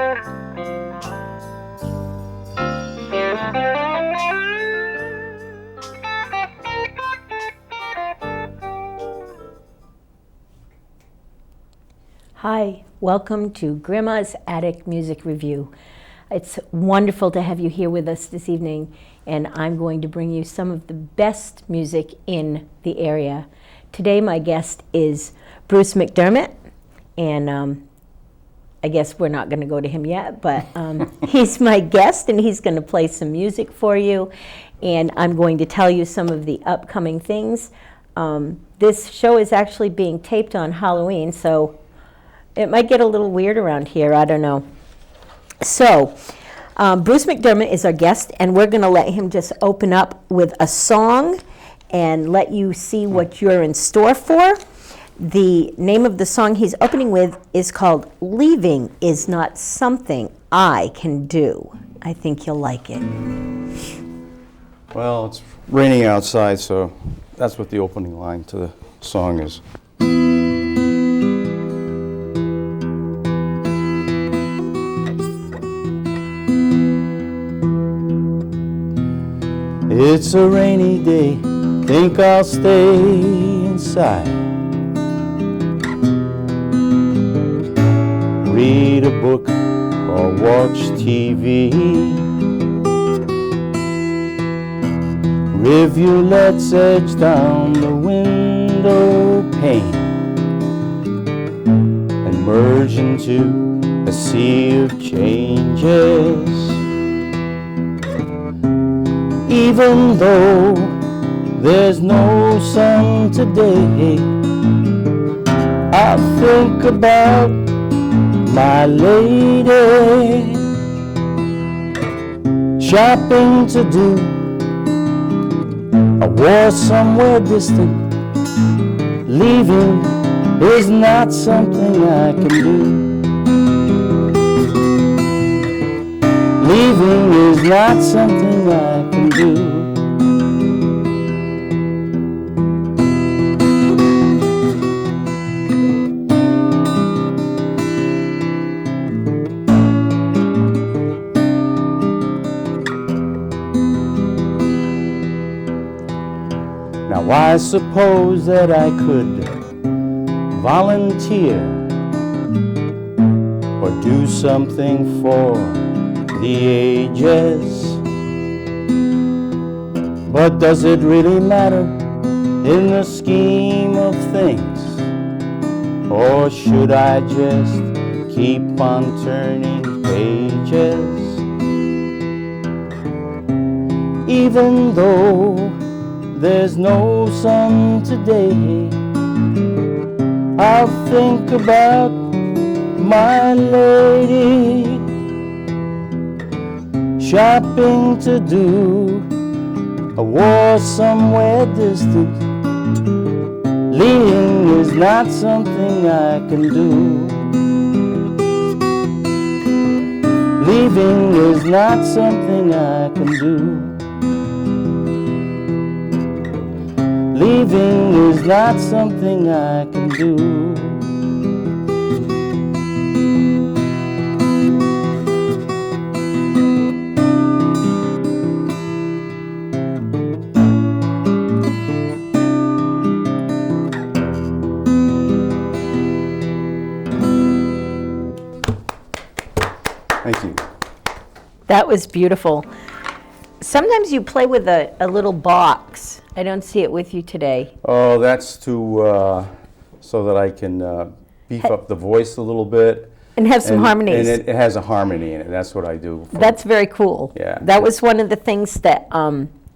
Hi, welcome to Gramma's Attic Music Review. It's wonderful to have you here with us this evening, and I'm going to bring you some of the best music in the area. Today my guest is Bruce McDermott, and I guess we're not going to go to him yet, but he's my guest and he's going to play some music for you, and I'm going to tell you some of the upcoming things. This show is actually being taped on Halloween, so it might get a little weird around here, I don't know. So, Bruce McDermott is our guest, and we're going to let him just open up with a song and let you see what you're in store for. The name of the song he's opening with is called Leaving Is Not Something I Can Do. I think you'll like it. Well, it's raining outside, so that's what the opening line to the song is. It's a rainy day, think I'll stay inside. Read a book or watch TV. Rivulets edge down the window pane and merge into a sea of changes. Even though there's no sun today, I think about my lady. Shopping to do, a war somewhere distant. Leaving is not something I can do. Leaving is not something I can do. Now I suppose that I could volunteer or do something for the ages, but does it really matter in the scheme of things? Or should I just keep on turning pages? Even though there's no sun today, I'll think about my lady. Shopping to do, a war somewhere distant. Leaving is not something I can do. Leaving is not something I can do. Leaving is not something I can do. Thank you. That was beautiful. Sometimes you play with a little box. I don't see it with you today. Oh, that's to so that I can beef up the voice a little bit. And have some harmonies. And it has a harmony in it. That's what I do. That's very cool. Yeah. That was one of the things that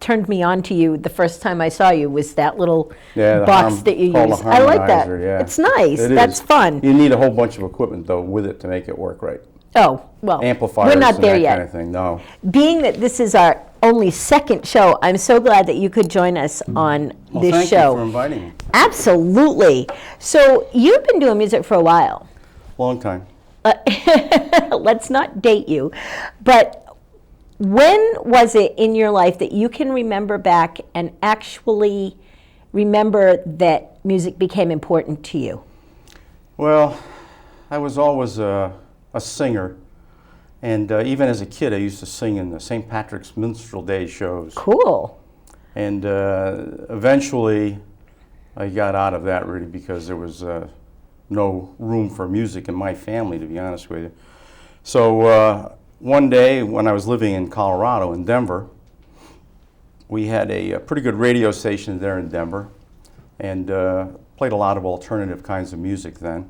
turned me on to you the first time I saw you, was that little box that you use. I like that. Yeah. It's nice. It That's is. fun. You need a whole bunch of equipment, though, with it to make it work right. Oh, well, Amplifiers we're not and there that yet. kind of thing, no. Being that this is our only second show, I'm so glad that you could join us on this Thank show. you for inviting me. Absolutely. So you've been doing music for a while. Long time. Let's not date you. But when was it in your life that you can remember back and actually remember that music became important to you? Well, I was always a singer, And even as a kid, I used to sing in the St. Patrick's Minstrel Day shows. Cool. And eventually, I got out of that really because there was no room for music in my family, to be honest with you. So one day when I was living in Colorado, in Denver, we had a pretty good radio station there in Denver, and played a lot of alternative kinds of music then.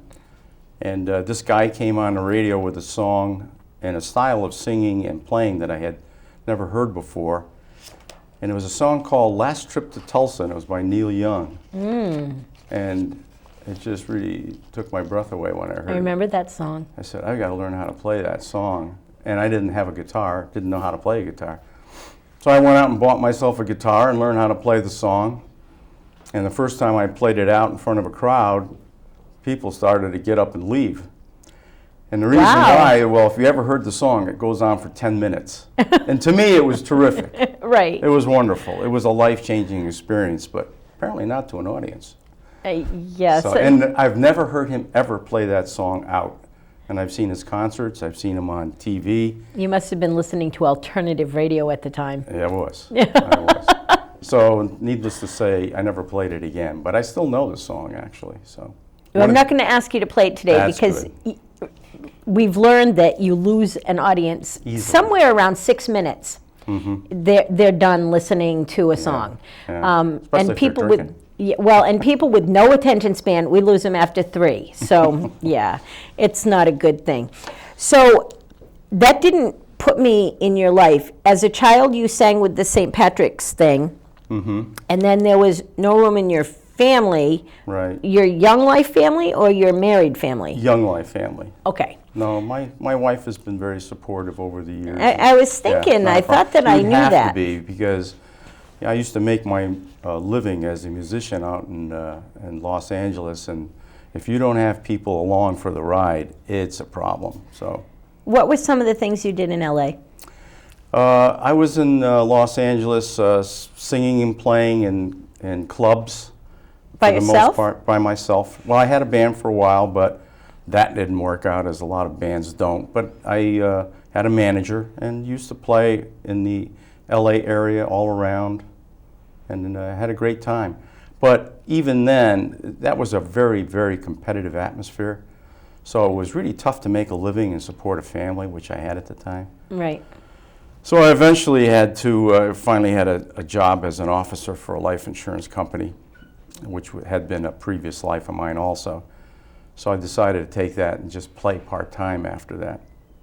And this guy came on the radio with a song and a style of singing and playing that I had never heard before. And it was a song called Last Trip to Tulsa, and it was by Neil Young. And it just really took my breath away when I heard it. I remember that song. I said, I've got to learn how to play that song. And I didn't have a guitar, didn't know how to play a guitar. So I went out and bought myself a guitar and learned how to play the song. And the first time I played it out in front of a crowd, people started to get up and leave. And the reason why, well, if you ever heard the song, it goes on for 10 minutes. And to me, it was terrific. Right. It was wonderful. It was a life-changing experience, but apparently not to an audience. Yes. So, and I've never heard him ever play that song out. And I've seen his concerts, I've seen him on TV. You must have been listening to alternative radio at the time. Yeah, I was. I was. So, needless to say, I never played it again. But I still know the song, actually. So, well, I'm not going to ask you to play it today because we've learned that you lose an audience somewhere around 6 minutes. They're done listening to a song. And people with and people with no attention span, we lose them after 3. So yeah, it's not a good thing. So that didn't put me in your life. As a child, you sang with the St. Patrick's thing, and then there was no room in your family. Right. Your young life family or your married family? Young life family. Okay. No, my wife has been very supportive over the years. I was thinking, I thought that I knew that. It would have to be, because I used to make my living as a musician out in Los Angeles, and if you don't have people along for the ride, it's a problem. So, what were some of the things you did in LA? I was in Los Angeles singing and playing in clubs. By for the most part, by myself. Well, I had a band for a while, but that didn't work out, as a lot of bands don't. But I had a manager and used to play in the LA area all around, and had a great time. But even then, that was a very, very competitive atmosphere. So it was really tough to make a living and support a family, which I had at the time. Right. So I eventually had to, finally had a job as an officer for a life insurance company, which had been a previous life of mine also. So I decided to take that and just play part-time after that.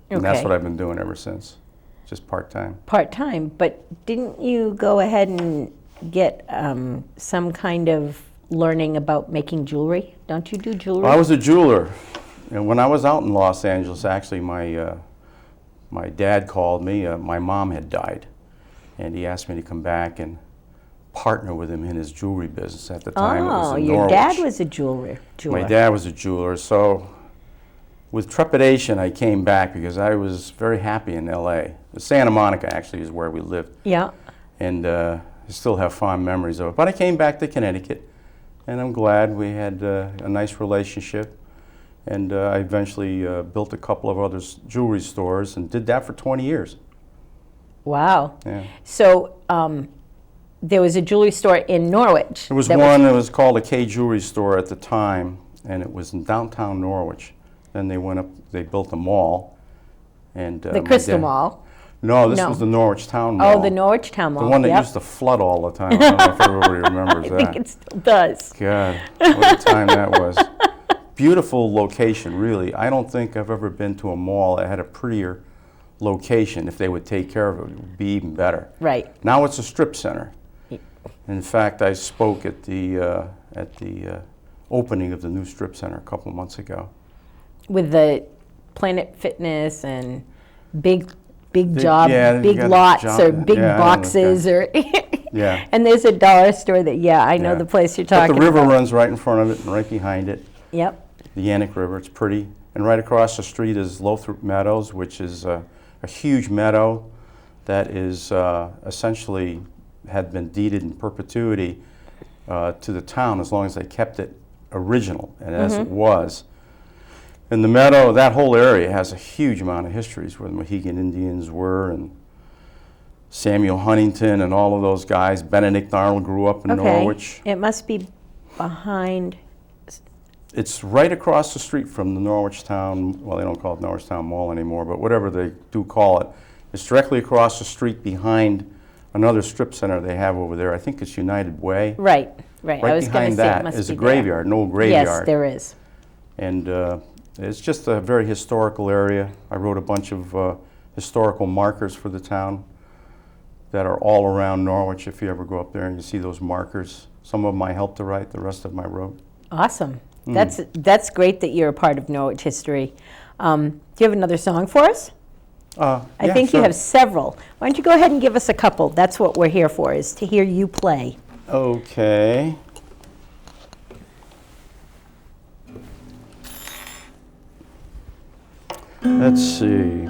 And that's what I've been doing ever since, just part-time. Part-time, but didn't you go ahead and get some kind of learning about making jewelry? Don't you do jewelry? Well, I was a jeweler. And when I was out in Los Angeles, actually, my dad called me. My mom had died, and he asked me to come back and partner with him in his jewelry business. At the time, it was in your Norwich. dad was a jeweler. My dad was a jeweler, so with trepidation I came back because I was very happy in LA. Santa Monica actually is where we lived. Yeah. And I still have fond memories of it. But I came back to Connecticut, and I'm glad we had a nice relationship. And I eventually built a couple of other jewelry stores and did that for 20 years. Wow. Yeah. So there was a jewelry store in Norwich. There was one that was called a K Jewelry Store at the time, and it was in downtown Norwich. Then they went up, they built a mall. And the Crystal Mall. No, this was the Norwich Town Mall. Oh, the Norwich Town Mall. The one that used to flood all the time. I don't know if everybody remembers that. I think it still does. God, what a time that was. Beautiful location, really. I don't think I've ever been to a mall that had a prettier location. If they would take care of it, it would be even better. Right. Now it's a strip center. In fact, I spoke at the opening of the new strip center a couple of months ago. With the Planet Fitness and big lots or big boxes or yeah. And there's a dollar store that I know the place you're talking about. But the river runs right in front of it and right behind it. Yep. The Yannick River, it's pretty. And right across the street is Lothrop Meadows, which is a huge meadow that is essentially had been deeded in perpetuity to the town as long as they kept it original and as it was. And the meadow, that whole area has a huge amount of histories where the Mohegan Indians were, and Samuel Huntington and all of those guys. Benedict Arnold grew up in Norwich. It must be behind. It's right across the street from the Norwich Town, well, they don't call it Norwich Town Mall anymore, but whatever they do call it. It's directly across the street behind another strip center they have over there. I think it's United Way. Right. Right I was behind say that it must is be a graveyard, an old graveyard. Yes, there is. And it's just a very historical area. I wrote a bunch of historical markers for the town that are all around Norwich. If you ever go up there and you see those markers, some of them I helped to write, the rest of them I wrote. Awesome. That's great that you're a part of Norwich history. Do you have another song for us? I think you have several. Why don't you go ahead and give us a couple? That's what we're here for, is to hear you play. Okay. Let's see.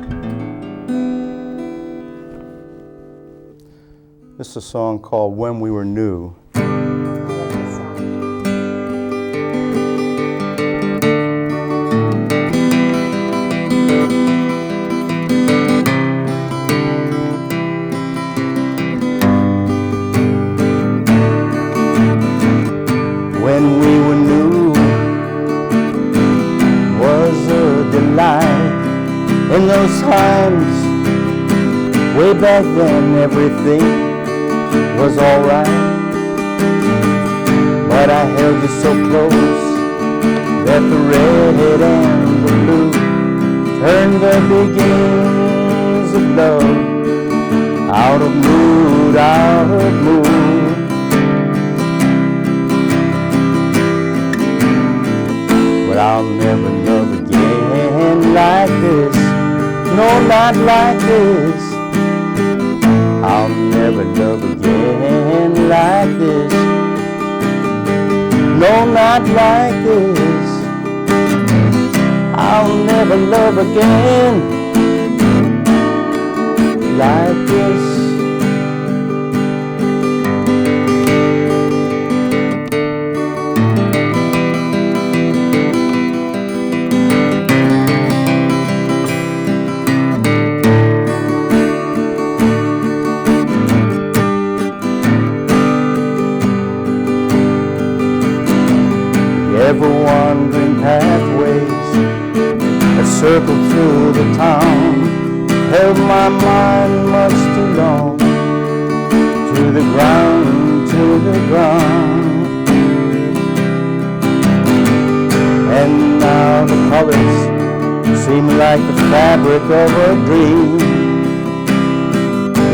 This is a song called When We Were New. When we were new was a delight. In those times, way back then, everything was alright. But I held you so close that the red and the blue turned the beginnings of love out of mood, out of mood. But I'll never love again like this. No, not like this. I'll never love again like this. No, not like this. I'll never love again like this. Ever wandering pathways that circle through the town held my mind much too long to the ground, to the ground. And now the colors seem like the fabric of a dream.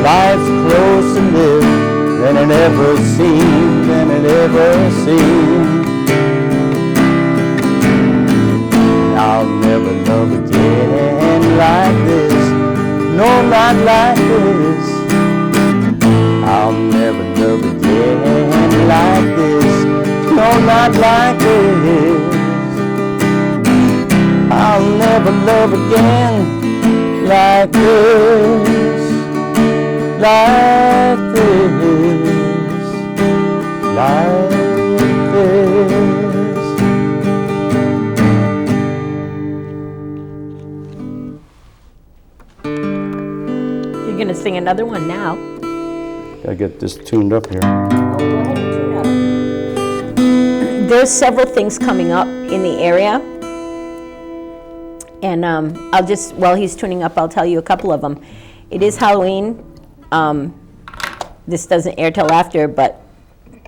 Life's closer lived than it ever seemed, than it ever seemed. I'll never love again like this. No, not like this. I'll never love again like this. No, not like this. I'll never love again like this. Like this. Like this. You're going to sing another one now. Gotta get this tuned up here. Oh, go ahead and tune up. There's several things coming up in the area. And I'll just, while he's tuning up, I'll tell you a couple of them. It is Halloween. This doesn't air till after, but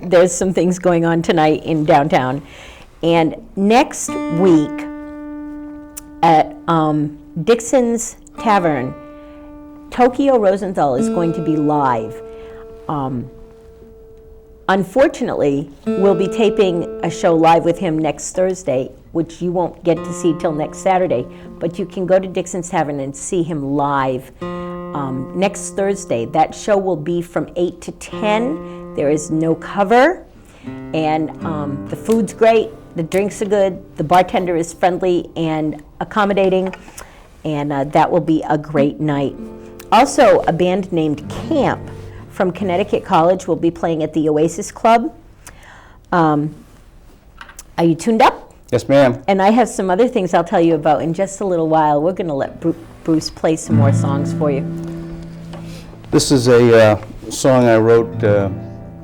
there's some things going on tonight in downtown. And next week at Dixon's Tavern, Tokyo Rosenthal is going to be live. Unfortunately, we'll be taping a show live with him next Thursday, which you won't get to see till next Saturday, but you can go to Dixon's Tavern and see him live next Thursday. That show will be from 8 to 10. There is no cover, and the food's great, the drinks are good, the bartender is friendly and accommodating, and that will be a great night. Also, a band named Camp from Connecticut College will be playing at the Oasis Club. Are you tuned up? Yes, ma'am. And I have some other things I'll tell you about in just a little while. We're going to let Bruce play some more songs for you. This is a song I wrote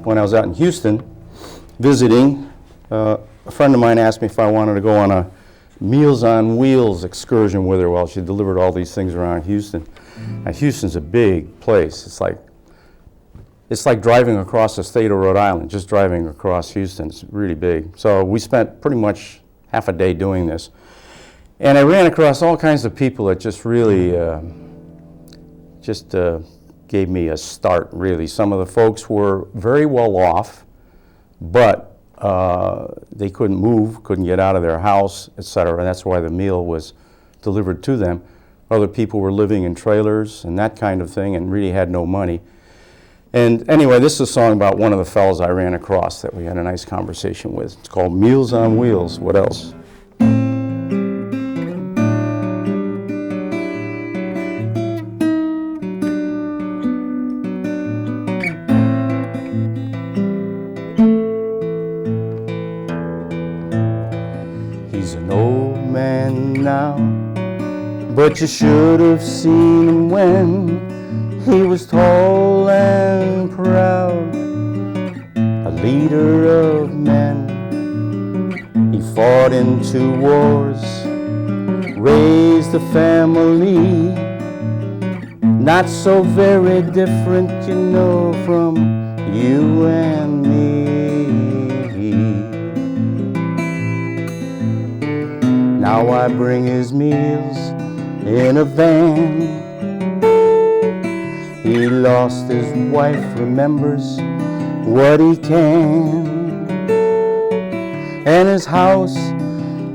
when I was out in Houston visiting. A friend of mine asked me if I wanted to go on a Meals on Wheels excursion with her while she delivered all these things around Houston. Now, Houston's a big place. It's like driving across the state of Rhode Island, just driving across Houston. It's really big. So we spent pretty much half a day doing this. And I ran across all kinds of people that just really gave me a start, really. Some of the folks were very well off, but they couldn't move, couldn't get out of their house, etc. And that's why the meal was delivered to them. Other people were living in trailers and that kind of thing and really had no money. And anyway, this is a song about one of the fellows I ran across that we had a nice conversation with. It's called Meals on Wheels. What else? He's an old man now, but you should have seen him when he was tall and proud, a leader of men. He fought in 2 wars, raised a family, not so very different, you know, from you and me. Now I bring his meals in a van. He lost his wife, remembers what he can. And his house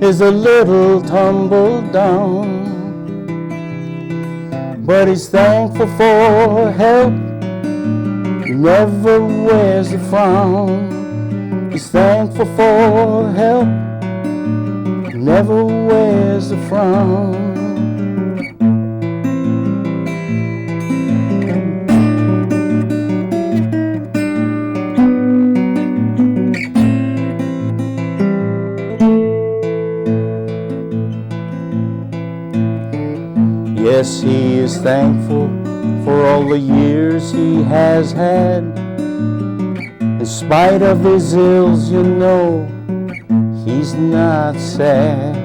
is a little tumbled down. But he's thankful for help. He never wears a frown. He's thankful for help. He never wears a frown. Yes, he is thankful for all the years he has had. In spite of his ills, you know, he's not sad.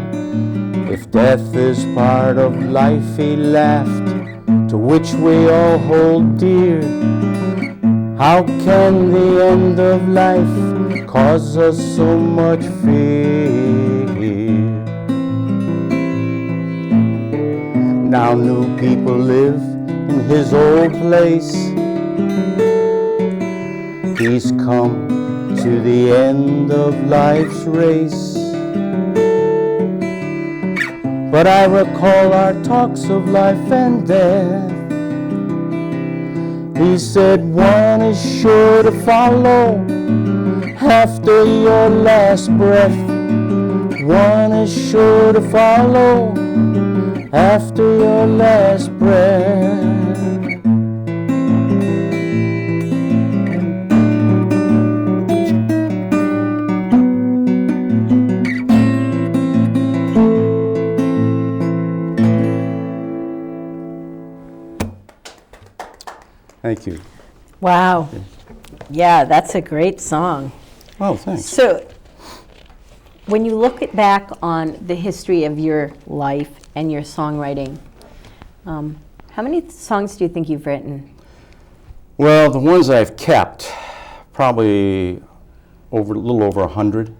If death is part of life, he laughed, to which we all hold dear. How can the end of life cause us so much fear? Now new people live in his old place. He's come to the end of life's race. But I recall our talks of life and death. He said one is sure to follow after your last breath. One is sure to follow after your last breath. Thank you. Wow. Yeah, that's a great song. Oh, thanks. So, when you look back on the history of your life and your songwriting, how many songs do you think you've written? Well, the ones I've kept, probably a little over 100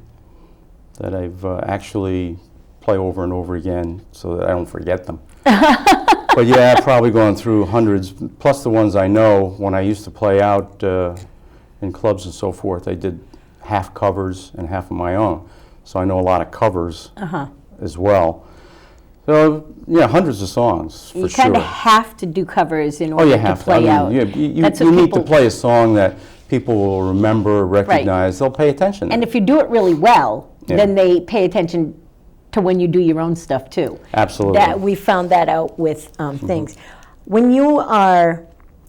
that I've actually play over and over again so that I don't forget them. But yeah, I've probably gone through hundreds, plus the ones I know. When I used to play out in clubs and so forth, I did half covers and half of my own. So I know a lot of covers as well. So yeah, hundreds of songs for sure. You kind of have to do covers in order to play out. You need to play a song that people will remember, recognize, they'll pay attention. And if you do it really well, then they pay attention to when you do your own stuff too. Absolutely. We found that out with things. When you are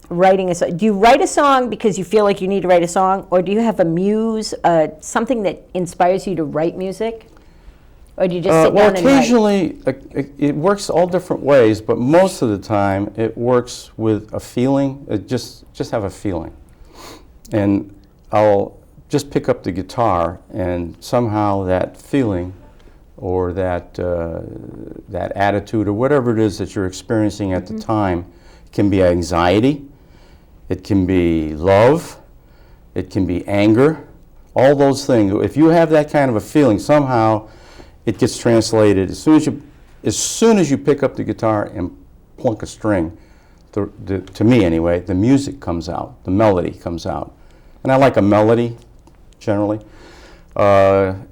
writing a song, do you write a song because you feel like you need to write a song, or do you have a muse, something that inspires you to write music? Or do you just sit Well, down and write? occasionally it works all different ways, but most of the time it works with a feeling. Just have a feeling, and I'll just pick up the guitar, and somehow that feeling, or that attitude, or whatever it is that you're experiencing at the time, can be anxiety, it can be love, it can be anger, all those things. If you have that kind of a feeling, somehow it gets translated. As soon as you pick up the guitar and plunk a string, to me anyway, the music comes out, the melody comes out. And I like a melody, generally. Then,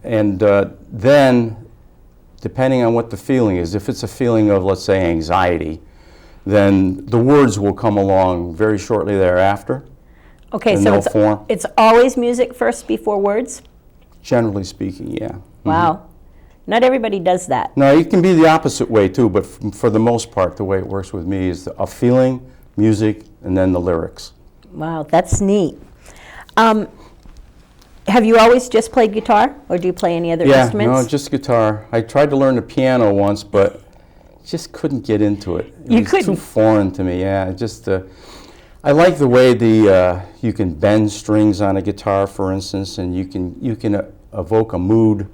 depending on what the feeling is, if it's a feeling of, let's say, anxiety, then the words will come along very shortly thereafter. Okay, in so no form. it's always music first before words? Generally speaking, yeah. Wow. Not everybody does that. No, it can be the opposite way too, but for the most part, the way it works with me is a feeling, music, and then the lyrics. Wow, that's neat. Have you always just played guitar, or do you play any other instruments? No, just guitar. I tried to learn the piano once, but just couldn't get into it. It was too foreign to me. Yeah, I like the way you can bend strings on a guitar, for instance, and you can evoke a mood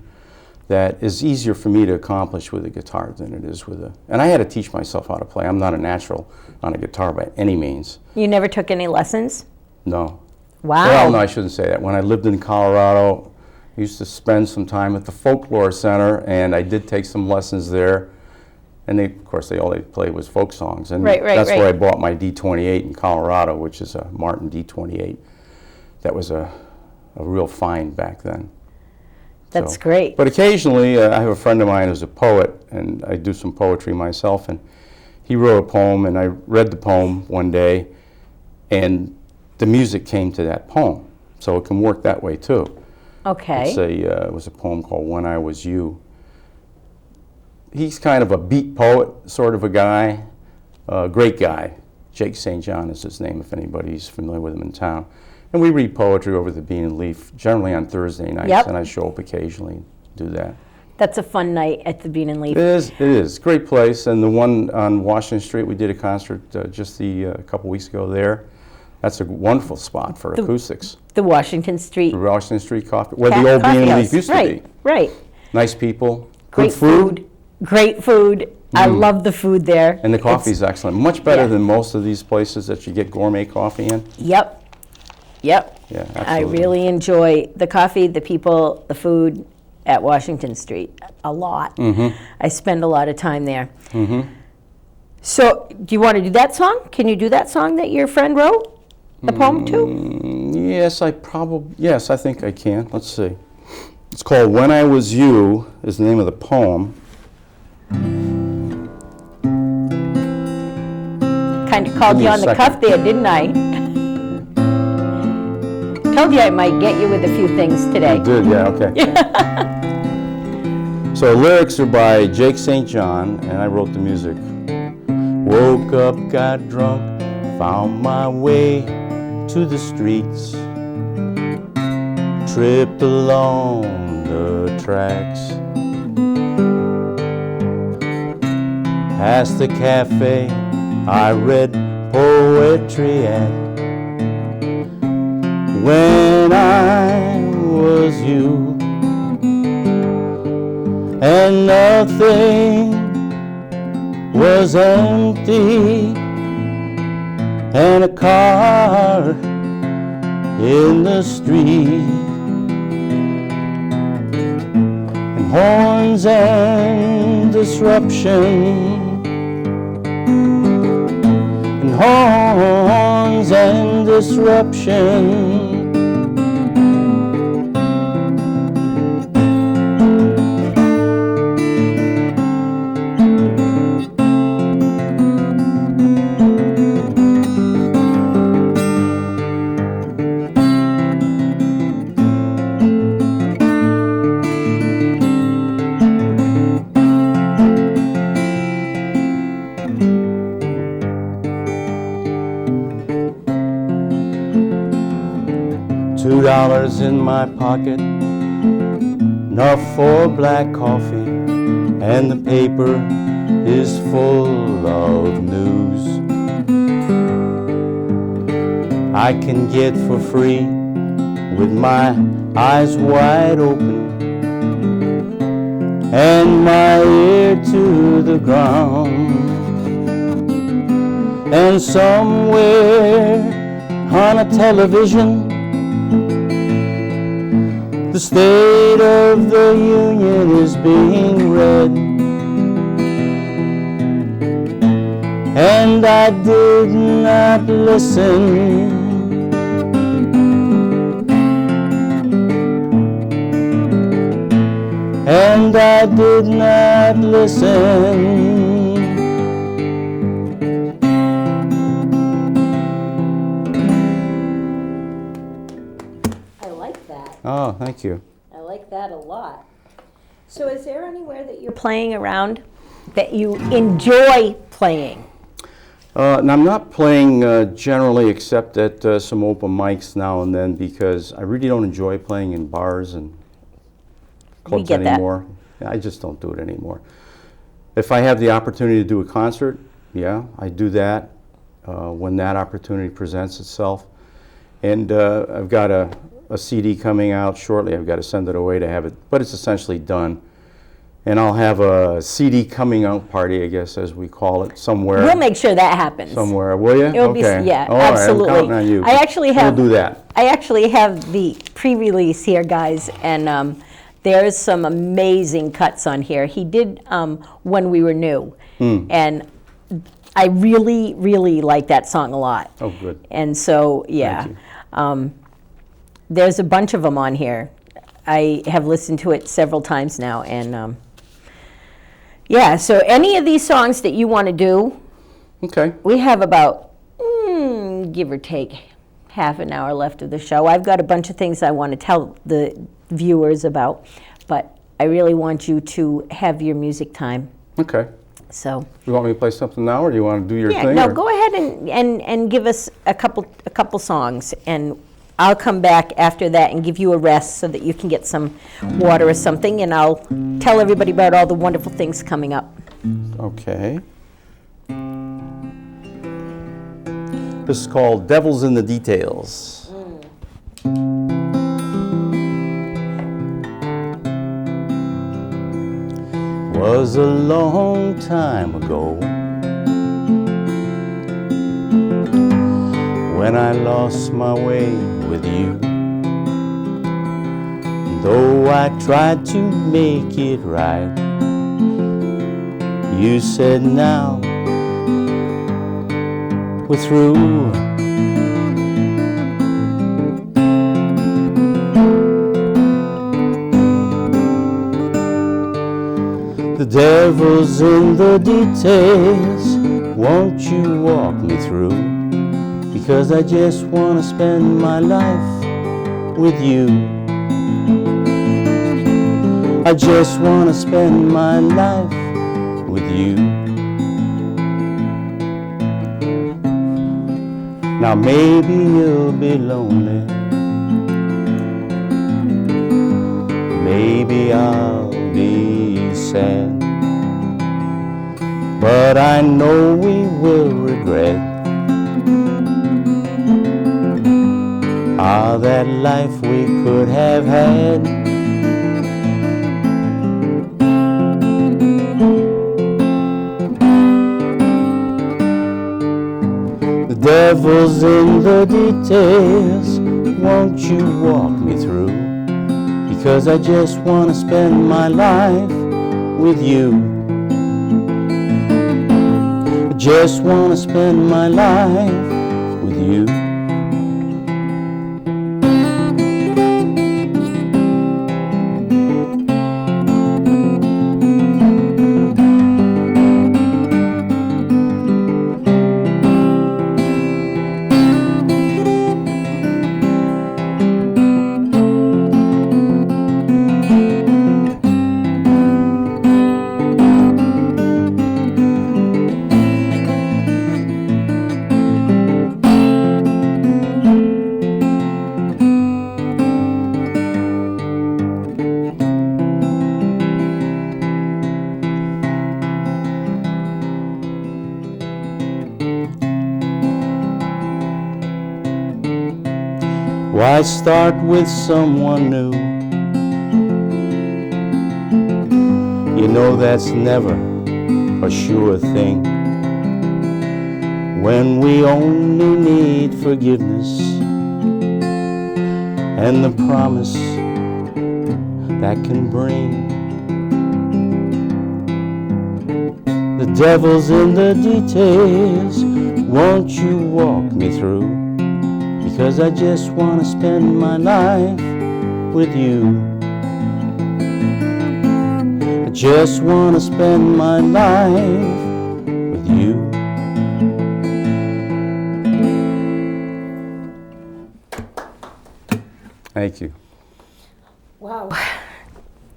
that is easier for me to accomplish with a guitar than it is with and I had to teach myself how to play. I'm not a natural on a guitar by any means. You never took any lessons? No. Wow. Well, no, I shouldn't say that. When I lived in Colorado, I used to spend some time at the Folklore Center, and I did take some lessons there. And of course, all they played was folk songs. And that's where I bought my D28 in Colorado, which is a Martin D28. That was a real find back then. That's great. But occasionally, I have a friend of mine who's a poet, and I do some poetry myself, and he wrote a poem, and I read the poem one day, and the music came to that poem. So it can work that way too. Okay. It was a poem called When I Was You. He's kind of a beat poet, sort of a guy, great guy. Jake St. John is his name, if anybody's familiar with him in town. And we read poetry over the Bean and Leaf, generally on Thursday nights, and I show up occasionally and do that. That's a fun night at the Bean and Leaf. It is. Great place. And the one on Washington Street, we did a concert just a couple weeks ago there. That's a wonderful spot for acoustics. The Washington Street. The Washington Street Coffee, where the old Bean and Leaf used to be. Right. Nice people, Great good food. Great food. I love the food there. And the coffee's excellent. Much better than most of these places that you get gourmet coffee in. Yep. Yeah, absolutely. I really enjoy the coffee, the people, the food at Washington Street a lot. I spend a lot of time there. So, do you want to do that song? Can you do that song that your friend wrote the poem to? Yes, I think I can. Let's see. It's called When I Was You, is the name of the poem. Kind of called you on the cuff there, didn't I? Told you I might get you with a few things today. You did, yeah, okay. So lyrics are by Jake St. John, and I wrote the music. Woke up, got drunk, found my way to the streets, tripped along the tracks, past the cafe I read poetry at. When I was you, and nothing was empty, and a car in the street, and horns and disruption, and horns and disruption. $2 in my pocket, enough for black coffee. and the paper is full of news I can get for free with my eyes wide open and my ear to the ground. And somewhere on a television, the State of the Union is being read. And I did not listen. And I did not listen. I like that. Oh, thank you. I like that a lot. So is there anywhere that you're playing around that you enjoy playing? And I'm not playing generally except at some open mics now and then because I really don't enjoy playing in bars and clubs anymore. I just don't do it anymore. If I have the opportunity to do a concert, yeah, I do that when that opportunity presents itself. And I've got a CD coming out shortly. I've got to send it away to have it, but it's essentially done. And I'll have a CD coming out party, I guess, as we call it, somewhere. We'll make sure that happens. Somewhere, will you? It'll okay. be, yeah, all absolutely. Right, I'm counting on you. I actually have. We'll do that. I actually have the pre-release here, guys, and there's some amazing cuts on here. He did When We Were New, and I really, really like that song a lot. Oh, good. And so, yeah, there's a bunch of them on here. I have listened to it several times now, and yeah, so any of these songs that you want to do, okay. We have about, give or take, half an hour left of the show. I've got a bunch of things I want to tell the viewers about, but I really want you to have your music time. Okay. So. You want me to play something now, or do you want to do your thing? No, or? go ahead and give us a couple songs, and I'll come back after that and give you a rest so that you can get some water or something, and I'll tell everybody about all the wonderful things coming up. Okay. This is called Devils in the Details. Was a long time ago when I lost my way with you. Though I tried to make it right, you said now we're through. The devil's in the details, won't you walk me through? Because I just want to spend my life with you. I just want to spend my life with you. Now maybe you'll be lonely, maybe I'll be sad, but I know we will regret that life we could have had. The devil's in the details, won't you walk me through? Because I just want to spend my life with you. I just want to spend my life with you. Why start with someone new? You know that's never a sure thing when we only need forgiveness and the promise that can bring. The devil's in the details. Won't you walk me through? Because I just want to spend my life with you. I just want to spend my life with you. Thank you. Wow.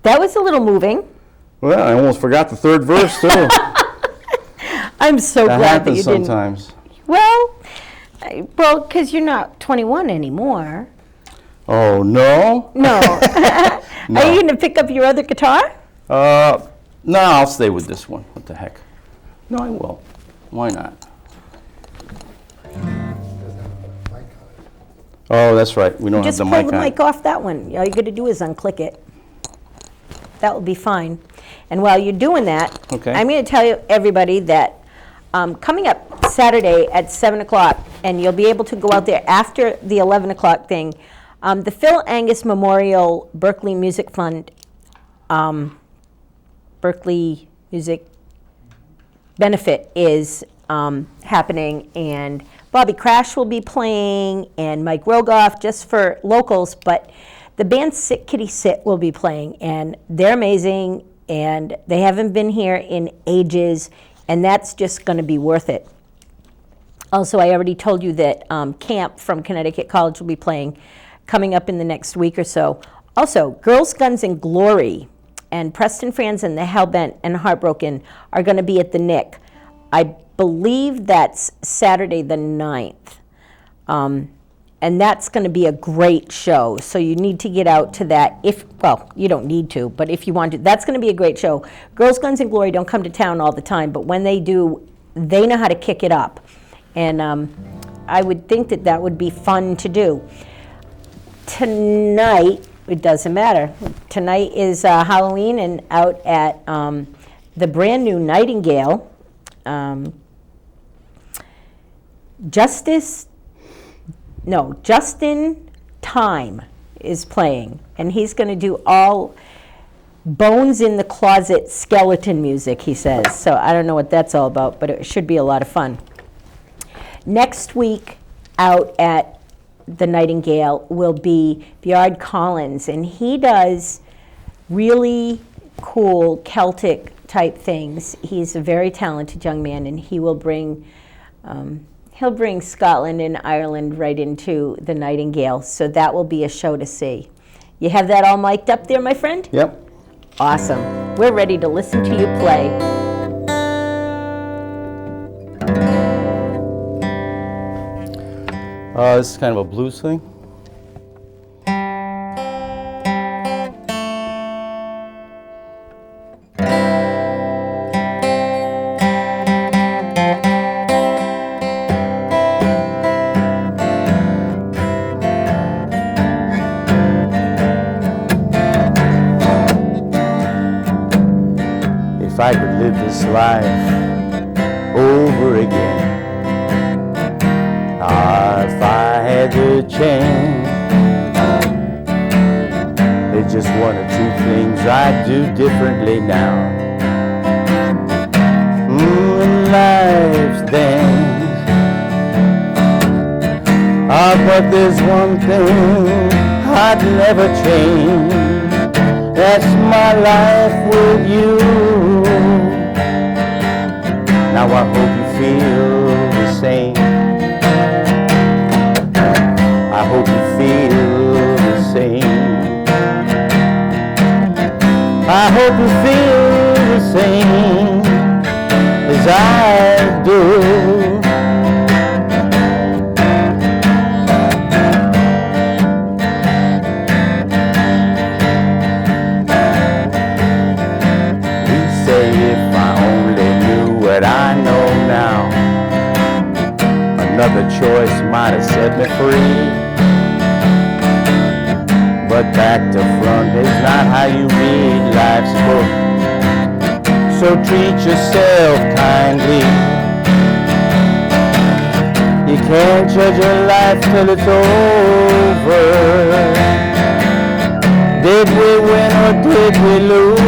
That was a little moving. Well, I almost forgot the third verse, too. I'm so glad that you didn't. Sometimes. Well, because you're not 21 anymore. Oh, no? No. No. Are you going to pick up your other guitar? No, I'll stay with this one. What the heck? No, I will. Why not? Oh, that's right. We don't Just have the pull mic the on. mic off that one. All you got to do is unclick it. That will be fine. And while you're doing that, Okay. I'm going to tell you, everybody, that coming up Saturday at 7 o'clock, and you'll be able to go out there after the 11 o'clock thing, the Phil Angus Memorial Berkeley Music Fund, Berkeley Music Benefit is happening, and Bobby Crash will be playing, and Mike Rogoff, just for locals, but the band Sit Kitty Sit will be playing, and they're amazing, and they haven't been here in ages, and that's just going to be worth it. Also, I already told you that Camp from Connecticut College will be playing coming up in the next week or so. Also, Girls, Guns, and Glory and Preston Franz and the Hellbent and Heartbroken are going to be at the Nick. I believe that's Saturday the 9th. And that's going to be a great show. So you need to get out to that if, well, you don't need to, but if you want to, that's going to be a great show. Girls, Guns, and Glory don't come to town all the time, but when they do, they know how to kick it up. And I would think that that would be fun to do. Tonight, it doesn't matter. Tonight is Halloween, and out at the brand new Nightingale, Justin Time is playing, and he's going to do all Bones in the Closet skeleton music, he says. So I don't know what that's all about, but it should be a lot of fun. Next week out at the Nightingale will be Bjard Collins, and he does really cool Celtic type things. He's a very talented young man, and he will bring he'll bring Scotland and Ireland right into the Nightingale, so that will be a show to see. You have that all mic'd up there, my friend? Yep. Awesome. We're ready to listen to you play. This is kind of a blues thing. If I could live this life over again, if I had the chance, there's just one or two things I'd do differently now. In life's dance, but there's one thing I'd never change. That's my life with you. Now I hope you feel the same. I hope you feel the same. I hope you feel the same as I do. What I know now, another choice might have set me free. but back to front is not how you read life's book. So treat yourself kindly. You can't judge your life till it's over. Did we win or did we lose?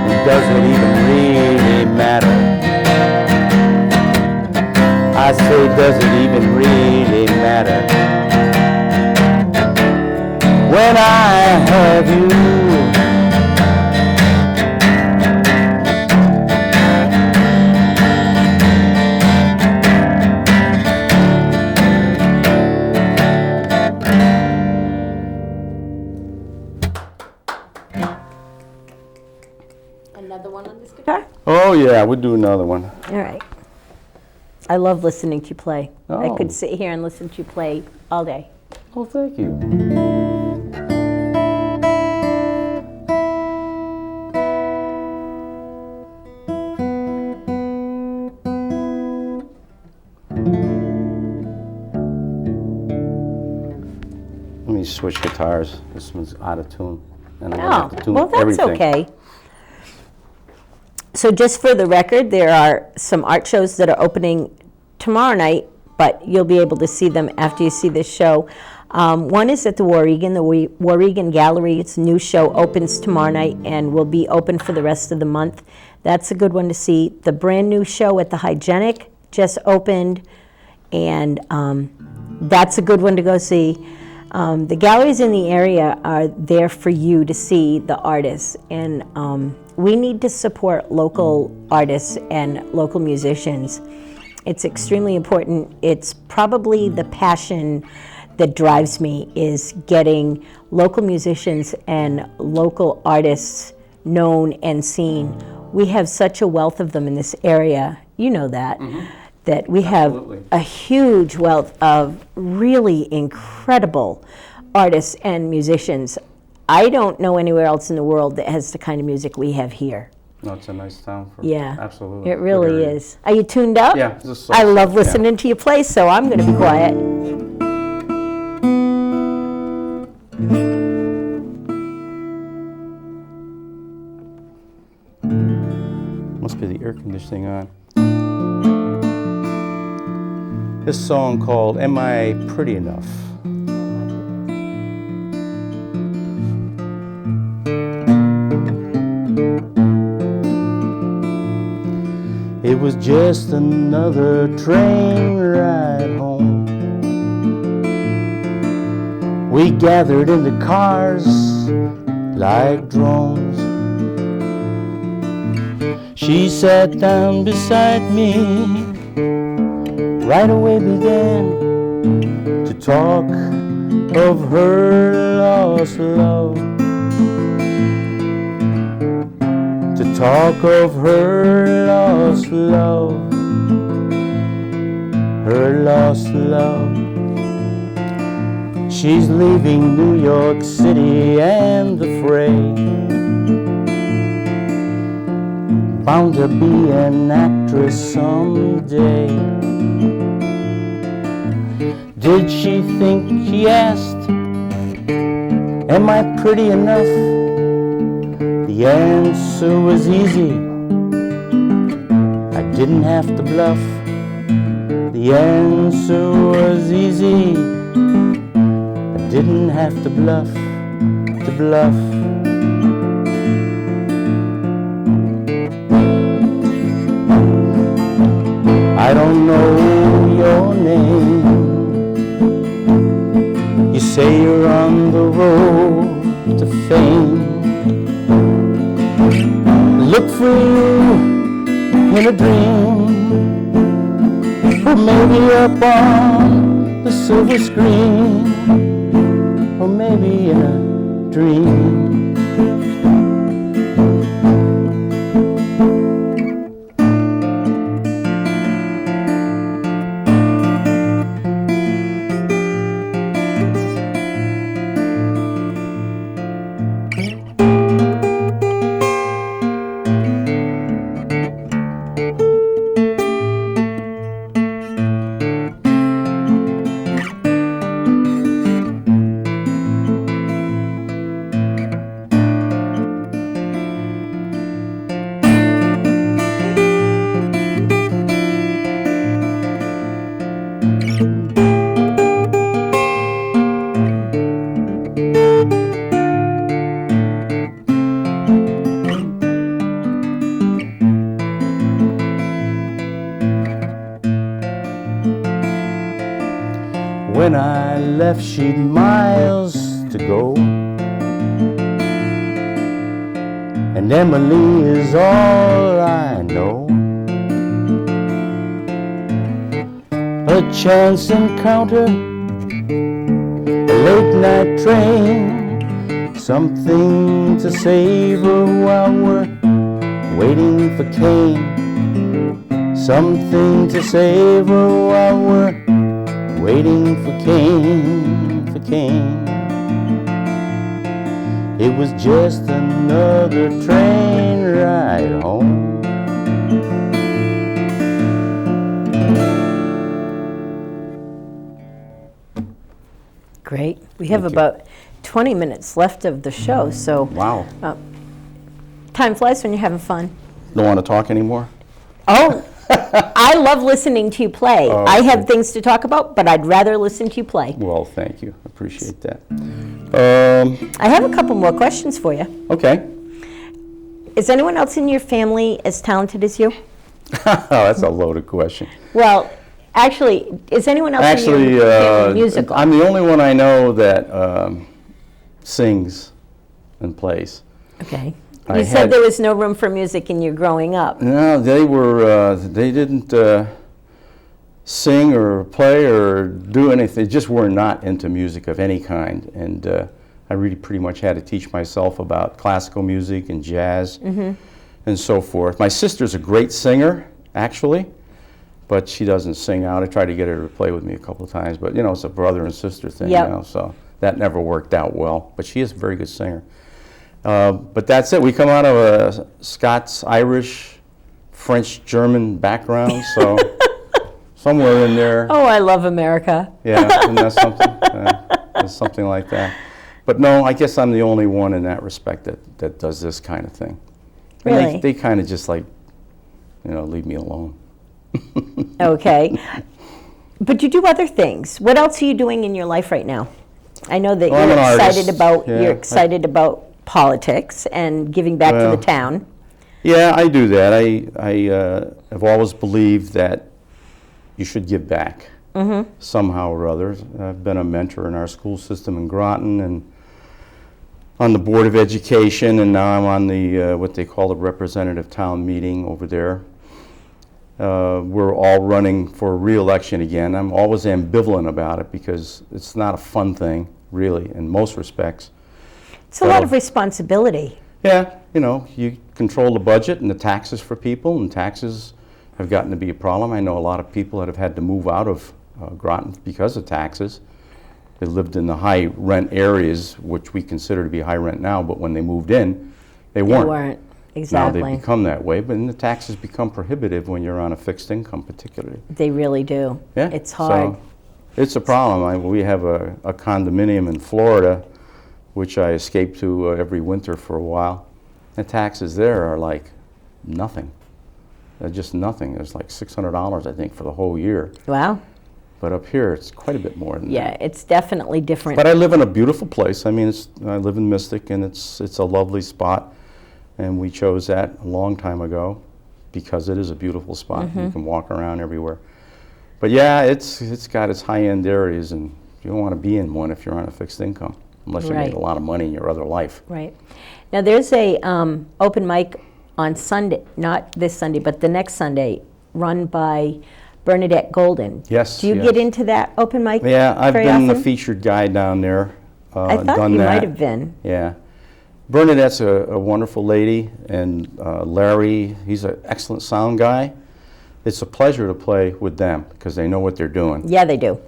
And does it even really matter? I say, does it even really matter? When I have you, Another one on this guitar? oh yeah, we'll do another one. All right. I love listening to you play. I Oh. could sit here and listen to you play all day. Oh, thank you. Let me switch guitars. This one's out of tune. And I'm gonna Oh, have to tune well, that's everything. okay. So just for the record, there are some art shows that are opening tomorrow night, but you'll be able to see them after you see this show. One is at the Warregan Gallery. Its new show opens tomorrow night and will be open for the rest of the month. That's a good one to see. The brand new show at the Hygienic just opened, and that's a good one to go see. The galleries in the area are there for you to see the artists, and we need to support local artists and local musicians. It's extremely important. It's probably the passion that drives me, is getting local musicians and local artists known and seen. We have such a wealth of them in this area. You know that. That we Absolutely. have a huge wealth of really incredible artists and musicians. I don't know anywhere else in the world that has the kind of music we have here. No, it's a nice town for Yeah, absolutely. it really Good area. is. Are you tuned up? Yeah, it's a soft I love spot, yeah. listening to you play, so I'm going to be quiet. Must be the air conditioning on. This song called Am I Pretty Enough? It was just another train ride home. We gathered in the cars like drones. She sat down beside me, right away began to talk of her lost love, to talk of her lost love, her lost love. She's leaving New York City and the fray, bound to be an actress someday. Did she think, he asked, am I pretty enough? The answer was easy. I didn't have to bluff. The answer was easy. I didn't have to bluff, to bluff. I don't know your name. You say you're on the road to fame. Look for you in a dream, or maybe up on the silver screen, or maybe in a dream. When I left, she'd miles to go. And Emily is all I know. A chance encounter, a late night train, something to savor while we're waiting for Cain. Something to savor while we're waiting for Cain, for Cain. It was just another train ride home. Great. We have about 20 minutes left of the show, so Wow. Time flies when you're having fun. Don't want to talk anymore? Oh, I love listening to you play. Oh, I have things to talk about, but I'd rather listen to you play. Well, thank you. Appreciate that. I have a couple more questions for you. Okay. Is anyone else in your family as talented as you? Oh, that's a loaded question. Well, actually, is anyone else in your family musical? I'm the only one I know that sings and plays. Okay. You said there was no room for music in your growing up. No, they didn't sing or play or do anything. They just were not into music of any kind. And I really pretty much had to teach myself about classical music and jazz and so forth. My sister's a great singer, actually, but she doesn't sing out. I tried to get her to play with me a couple of times, but you know, it's a brother and sister thing, Yep. you know, so that never worked out well. But she is a very good singer. But that's it. We come out of a Scots, Irish, French, German background, so somewhere in there. Oh, I love America. Yeah, isn't that something? It's something like that. But no, I guess I'm the only one in that respect that does this kind of thing. And Really? they kind of just like, you know, leave me alone. Okay. But you do other things. What else are you doing in your life right now? I know that Well, I'm you're an excited artist. about Yeah, you're excited about politics and giving back to Well, the town. Yeah, I do that. I have always believed that you should give back somehow or other. I've been a mentor in our school system in Groton and on the Board of Education, and now I'm on the what they call the representative town meeting over there. We're all running for re-election again. I'm always ambivalent about it because it's not a fun thing, really, in most respects. It's a lot of responsibility. Yeah, you know, you control the budget and the taxes for people, and taxes have gotten to be a problem. I know a lot of people that have had to move out of Groton because of taxes. They lived in the high rent areas, which we consider to be high rent now, but when they moved in, they weren't. You weren't. Exactly. Now they've become that way, but then the taxes become prohibitive when you're on a fixed income particularly. They really do. Yeah, It's hard. So it's a problem. We have a condominium in Florida, which I escape to every winter for a while. The taxes there are like nothing. They're just nothing. It's like $600, I think, for the whole year. Wow. But up here, it's quite a bit more than Yeah, that. it's definitely different. But I live in a beautiful place. I mean, I live in Mystic, and it's a lovely spot. And we chose that a long time ago because it is a beautiful spot. You can walk around everywhere. But yeah, it's got its high-end areas, and you don't want to be in one if you're on a fixed income, unless you Right. made a lot of money in your other life. Right. Now there's a open mic on Sunday, not this Sunday, but the next Sunday, run by Bernadette Golden. Yes, Do you yes. get into that open mic? Yeah, I've very been the often? featured guy down there. I thought done you that. might have been. Yeah. Bernadette's a wonderful lady, and Larry, he's an excellent sound guy. It's a pleasure to play with them because they know what they're doing. Yeah, they do.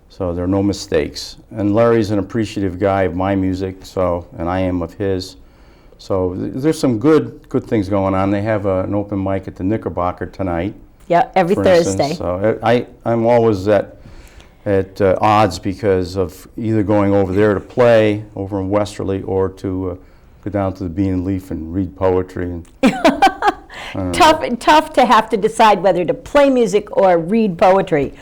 So there are no mistakes. And Larry's an appreciative guy of my music, and I am of his. So there's some good things going on. They have an open mic at the Knickerbocker tonight. Yeah, every for Thursday. instance. So I'm always at odds because of either going over there to play over in Westerly or to go down to the Bean and Leaf and read poetry. And Tough to have to decide whether to play music or read poetry.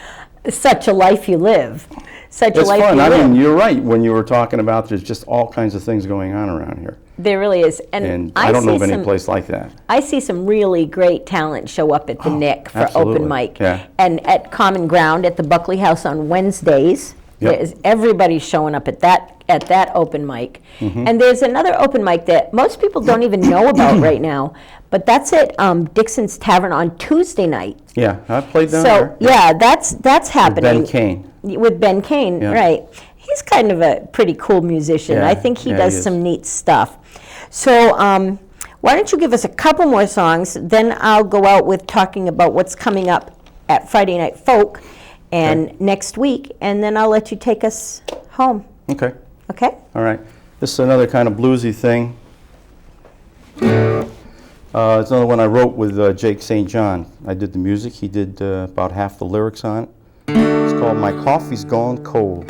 Such a life you live. Such a it's life fun. you I live. mean, you're right when you were talking about there's just all kinds of things going on around here. There really is. And I don't know see of any some- place like that. I see some really great talent show up at the Nick for absolutely. open mic. Yeah. And at Common Ground at the Buckley House on Wednesdays Everybody's showing up at that open mic. And there's another open mic that most people don't even know about right now, but that's at Dixon's Tavern on Tuesday night. Yeah, I played down there. So yeah, that's happening. With Ben Kane. With Ben Kane, right. He's kind of a pretty cool musician. I think he does some neat stuff. So why don't you give us a couple more songs, then I'll go out with talking about what's coming up at Friday Night Folk and next week, and then I'll let you take us home. Okay. Okay? All right. This is another kind of bluesy thing. It's another one I wrote with Jake St. John. I did the music. He did about half the lyrics on it. It's called My Coffee's Gone Cold.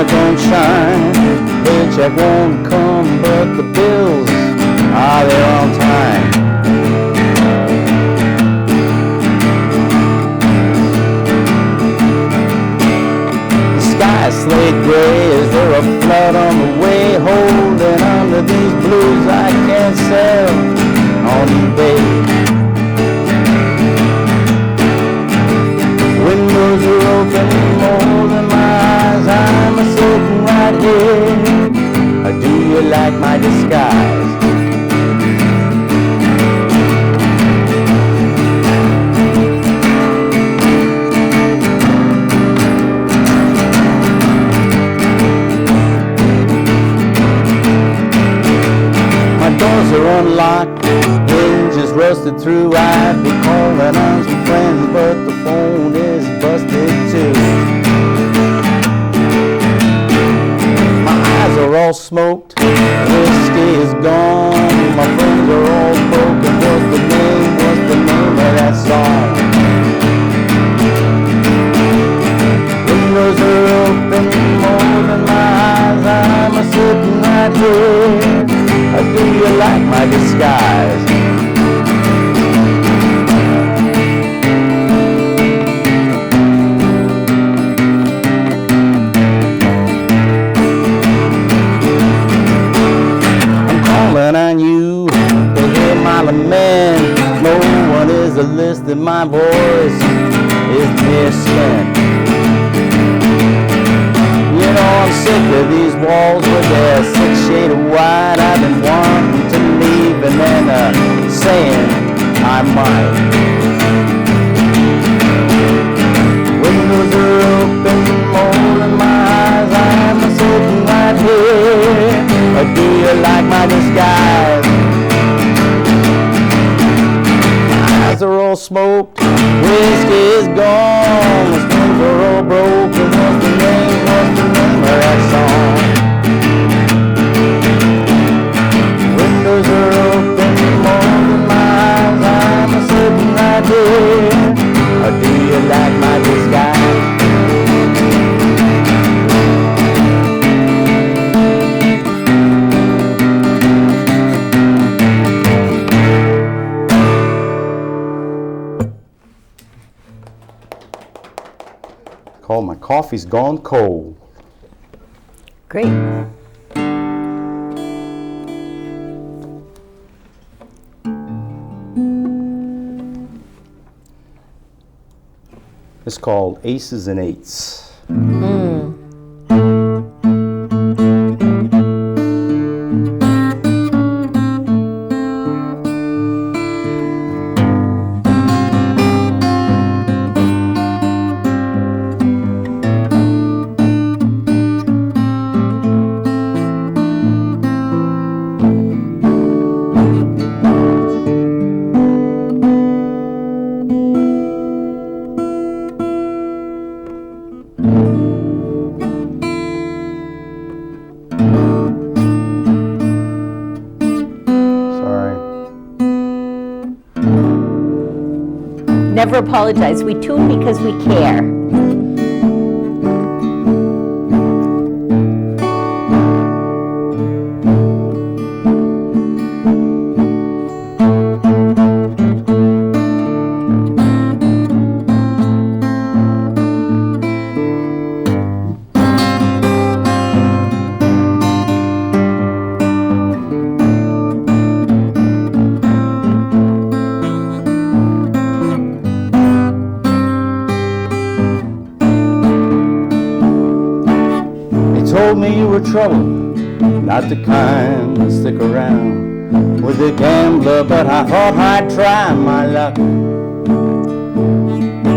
Don't shine, paycheck won't come, but the bills are there on time. The sky's slate gray, is there a flood on the way? Holding on to these blues I can't sell on eBay. Windows are open more than my eyes, I'm a sitting right here. Do you like my disguise? My doors are unlocked, hinges rusted through. I'd be calling on some friends, but the phone is busted too. Are all smoked, whiskey is gone, my friends are all broken. What's the name of that song? Windows are open more than my eyes, I'm a sitting right here. Do you like my disguise? On you, to hear my lament. No one is a list, and my voice is missing. You know I'm sick of these walls with their 6 shades of white. I've been wanting to leave and then saying I might. Windows are open more than my eyes, I'm sitting right here. Do you like my disguise? My eyes are all smoked, whiskey is gone, the strings are all broken. What's the name of that song? Windows are open more than my eyes, I'm sitting right here. Do you like my disguise? Called My Coffee's Gone Cold. Great. It's called Aces and Eights. Never apologize. We tune because we care. me you were trouble, not the kind that stick around with a gambler, but I thought I'd try my luck.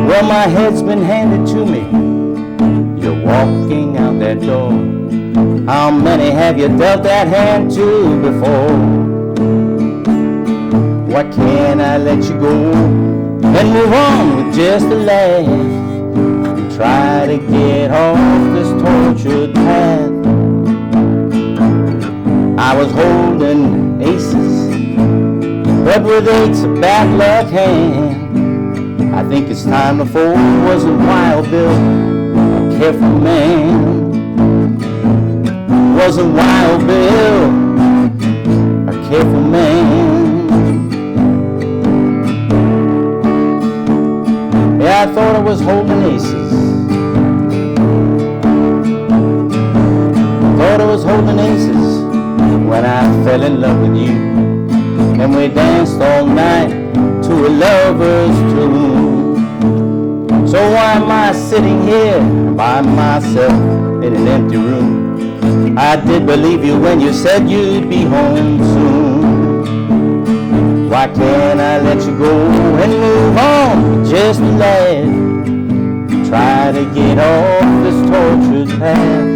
Well, my head's been handed to me. You're walking out that door. How many have you dealt that hand to before? Why can't I let you go and move on with just a laugh and try to get off this tortured path? I was holding aces, but with eight's a bad luck hand. I think it's time to fold. Wasn't Wild Bill a careful man? Wasn't Wild Bill a careful man? Yeah, I thought I was holding aces. Thought I was holding aces when I fell in love with you, and we danced all night to a lover's tune. So why am I sitting here by myself in an empty room? I did believe you when you said you'd be home soon. Why can't I let you go and move on just a laugh? Try to get off this tortured path.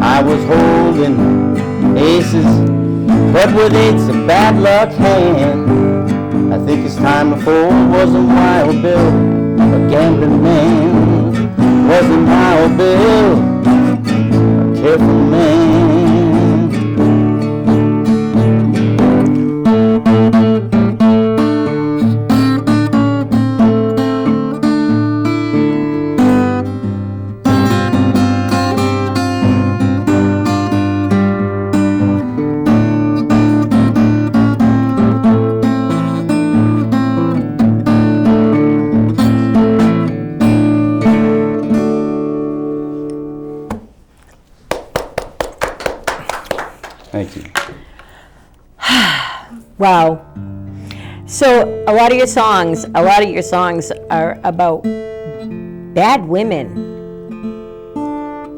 I was holding aces, but with eight's a bad luck hand. I think it's time to fold. Wasn't Wild Bill a gambling man? Wasn't Wild Bill a careful man? Thank you. Wow. So a lot of your songs are about bad women.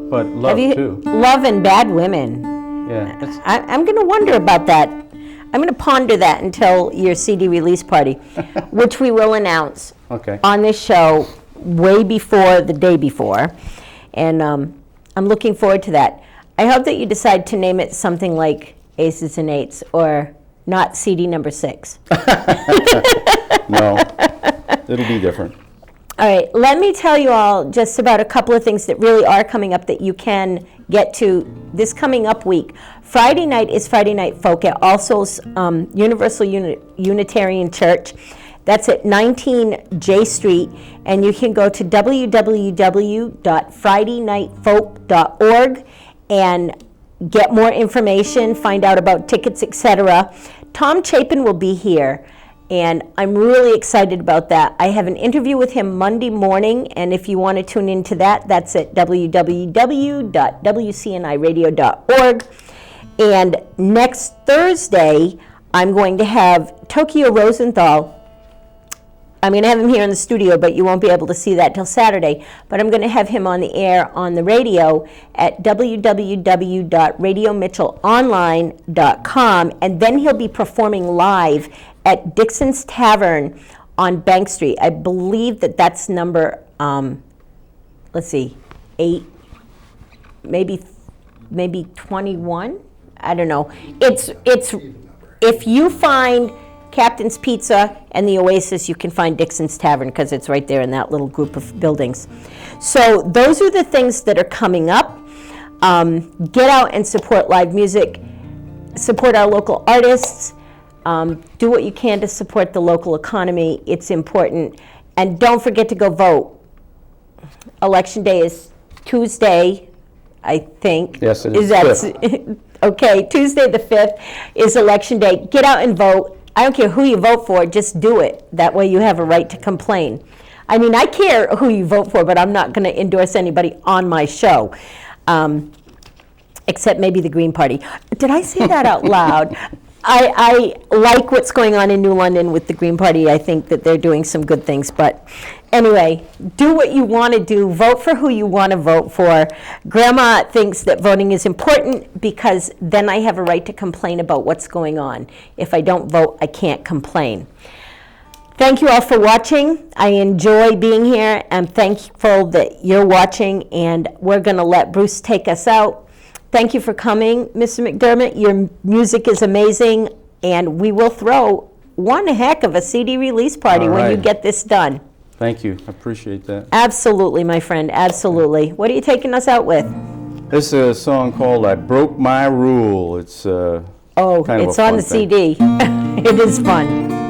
But love too. Love and bad women. Yeah. I'm going to wonder about that. I'm going to ponder that until your CD release party, which we will announce on this show way before the day before. And I'm looking forward to that. I hope that you decide to name it something like Aces and Eights or not CD number 6. No, it'll be different. All right, let me tell you all just about a couple of things that really are coming up that you can get to this coming up week. Friday night is Friday Night Folk at All Souls Universal Unitarian Church. That's at 19 J Street, and you can go to www.fridaynightfolk.org and get more information, find out about tickets, etc. Tom Chapin will be here, and I'm really excited about that. I have an interview with him Monday morning, and if you want to tune into that, that's at www.wcniradio.org. And next Thursday, I'm going to have Tokyo Rosenthal. I'm going to have him here in the studio, but you won't be able to see that till Saturday. But I'm going to have him on the air on the radio at www.radiomitchellonline.com, and then he'll be performing live at Dixon's Tavern on Bank Street. I believe that that's number, 8, maybe 21. I don't know. It's if you find Captain's Pizza and the Oasis, you can find Dixon's Tavern because it's right there in that little group of buildings. So those are the things that are coming up. Get out and support live music. Support our local artists. Do what you can to support the local economy. It's important. And don't forget to go vote. Election day is Tuesday, I think. Yes, it is. Okay, Tuesday the 5th is election day. Get out and vote. I don't care who you vote for, just do it. That way you have a right to complain. I mean, I care who you vote for, but I'm not going to endorse anybody on my show, except maybe the Green Party. Did I say that out loud? I like what's going on in New London with the Green Party. I think that they're doing some good things. But anyway, do what you want to do. Vote for who you want to vote for. Grandma thinks that voting is important because then I have a right to complain about what's going on. If I don't vote, I can't complain. Thank you all for watching. I enjoy being here. I'm thankful that you're watching, and we're going to let Bruce take us out. Thank you for coming, Mr. McDermott. Your music is amazing, and we will throw one heck of a CD release party when you get this done. Thank you. I appreciate that. Absolutely, my friend. Absolutely. What are you taking us out with? This is a song called I Broke My Rule. It's kind of it's a on fun the thing. CD. It is fun.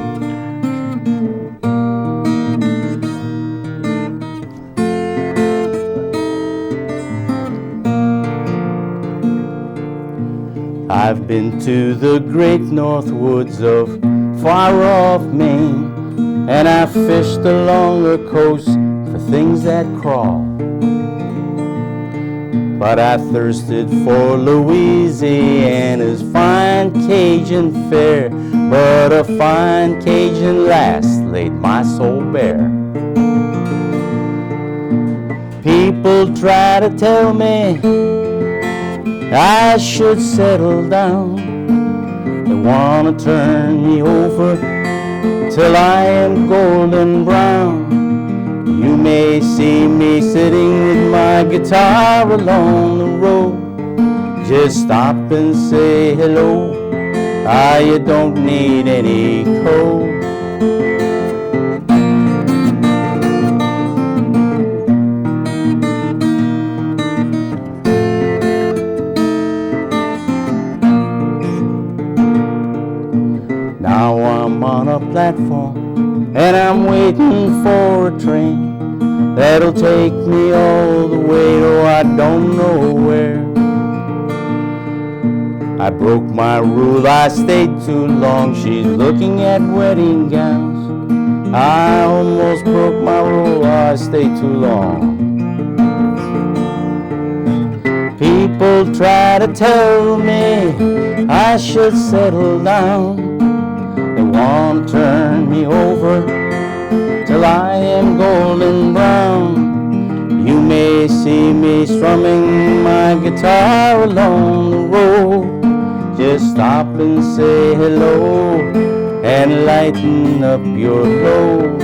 I've been to the great north woods of far-off Maine, and I fished along the coast for things that crawl. But I thirsted for Louisiana's fine Cajun fare, but a fine Cajun lass laid my soul bare. People try to tell me I should settle down. They wanna turn me over till I am golden brown. You may see me sitting with my guitar along the road. Just stop and say hello. You don't need any code. Now I'm on a platform and I'm waiting for a train that'll take me all the way to I don't know where. I broke my rule, I stayed too long. She's looking at wedding gowns. I almost broke my rule, I stayed too long. People try to tell me I should settle down. They want to turn me over till I am golden brown. You may see me strumming my guitar along the road. Just stop and say hello and lighten up your load.